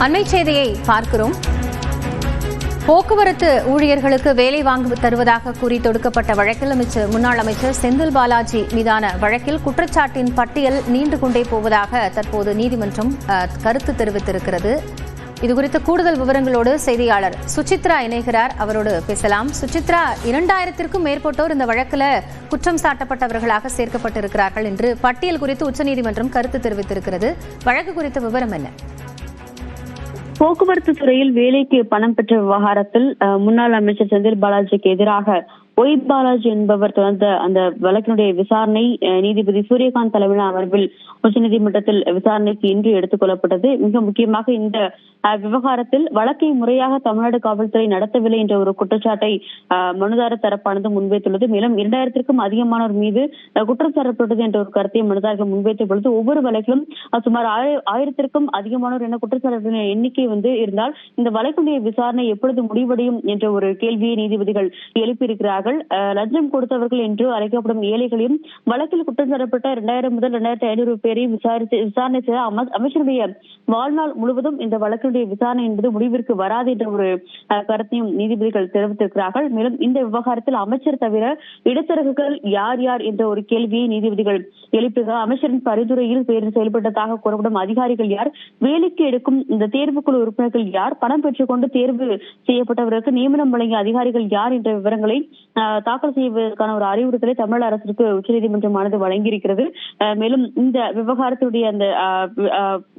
அண்மை செய்தியை பார்க்கிறோம். போக்குவரத்து ஊழியர்களுக்கு வேலை வாங்கி தருவதாக கூறி தொடுக்கப்பட்ட வழக்கில் முன்னாள் அமைச்சர் செந்தில் பாலாஜி மீதான வழக்கில் குற்றச்சாட்டின் பட்டியல் நீண்டு கொண்டே போவதாக தற்போது நீதிமன்றம் கருத்து தெரிவித்திருக்கிறது. இதுகுறித்த கூடுதல் விவரங்களோடு செய்தியாளர் சுசித்ரா இணைகிறார். அவரோடு பேசலாம். சுசித்ரா, 2000க்கும் மேற்பட்டோர் இந்த வழக்கில் குற்றம் சாட்டப்பட்டவர்களாக சேர்க்கப்பட்டிருக்கிறார்கள் என்று பட்டியல் குறித்து உச்சநீதிமன்றம் கருத்து தெரிவித்திருக்கிறது. வழக்கு குறித்த விவரம் என்ன? போக்குவரத்து துறையில் வேலைக்கு பணம் பெற்ற விவகாரத்தில் முன்னாள் அமைச்சர் செந்தில் பாலாஜிக்கு எதிராக ஒய் பாலாஜி என்பவர் தொடர்ந்த அந்த வழக்கினுடைய விசாரணை நீதிபதி சூரியகாந்த் தலைமையிலான அமர்வில் உச்சநீதிமன்றத்தில் விசாரணைக்கு இன்று எடுத்துக் கொள்ளப்பட்டது. மிக முக்கியமாக இந்த விவகாரத்தில் வழக்கை முறையாக தமிழ்நாடு காவல்துறை நடத்தவில்லை என்ற ஒரு குற்றச்சாட்டை மனுதாரர் தரப்பானது முன்வைத்துள்ளது. மேலும் 2000க்கும் அதிகமானோர் மீது குற்றம் சாட்டப்பட்டது என்ற ஒரு கருத்தை மனுதாரர்கள் முன்வைத்த பொழுது ஒவ்வொரு வழக்கிலும் சுமார் 1000க்கும் அதிகமானோர் என குற்றச்சாட்டு எண்ணிக்கை இருந்தால் இந்த வழக்குடைய விசாரணை எப்பொழுது முடிவடையும் என்ற ஒரு கேள்வியை நீதிபதிகள் எழுப்பியிருக்கிறார்கள். லஞ்சம் கொடுத்தவர்கள் என்று அழைக்கப்படும் ஏழைகளையும் வழக்கில் குற்றம் சாட்டப்பட்ட 2000 முதல் 2500 பேரையும் விசாரணை செய்த அமைச்சருடைய வாழ்நாள் முழுவதும் இந்த வழக்கினுடைய விசாரணை என்பது முடிவிற்கு வராது என்ற ஒரு கருத்தையும் நீதிபதிகள் தெரிவித்திருக்கிறார்கள். மேலும் இந்த விவகாரத்தில் அமைச்சர் தவிர இடைத்தரகர்கள் யார் யார் என்ற ஒரு கேள்வியை நீதிபதிகள் எழுப்புகிறார். அமைச்சரின் பரிந்துரையில் செயல்பட்டதாக கூறப்படும் அதிகாரிகள் யார், வேலைக்கு எடுக்கும் இந்த தேர்வுக்குழு உறுப்பினர்கள் யார், பணம் பெற்றுக்கொண்டு தேர்வு செய்யப்பட்டவர்களுக்கு நியமனம் வழங்கிய அதிகாரிகள் யார் என்ற விவரங்களை தாக்கல் செய்வதற்கான ஒரு அறிவுறுத்தலை தமிழக அரசுக்கு உச்சநீதிமன்றமானது வழங்கியிருக்கிறது. மேலும் இந்த விவகாரத்துடைய அந்த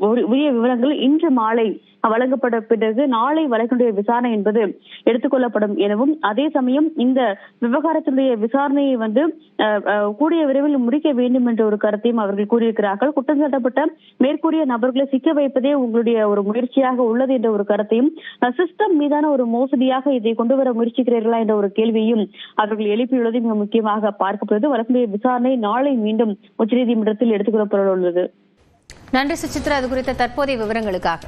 உரிய விவரங்கள் இன்று மாலை வழங்கப்பட்ட பிறகு நாளை வழக்கினுடைய விசாரணை என்பது எடுத்துக்கொள்ளப்படும் எனவும், அதே சமயம் இந்த விவகாரத்தினுடைய விசாரணையை கூடிய விரைவில் முடிக்க வேண்டும் என்ற ஒரு கருத்தையும் அவர்கள் கூறியிருக்கிறார்கள். குற்றம் சாட்டப்பட்ட மேற்கூறிய நபர்களை சிக்க வைப்பதே உங்களுடைய ஒரு முயற்சியாக உள்ளது என்ற ஒரு கருத்தையும், சிஸ்டம் மீதான ஒரு மோசடியாக இதை கொண்டு வர முயற்சிக்கிறீர்களா என்ற ஒரு கேள்வியும் அவர்கள் எழுப்பியுள்ளது மிக முக்கியமாக பார்க்கப்படுவது. வழக்கினுடைய விசாரணை நாளை மீண்டும் உச்சநீதிமன்றத்தில் எடுத்துக்கொள்ளப்பட உள்ளது. நன்றி சுசித்ரா, அது குறித்த தற்போதைய விவரங்களுக்காக.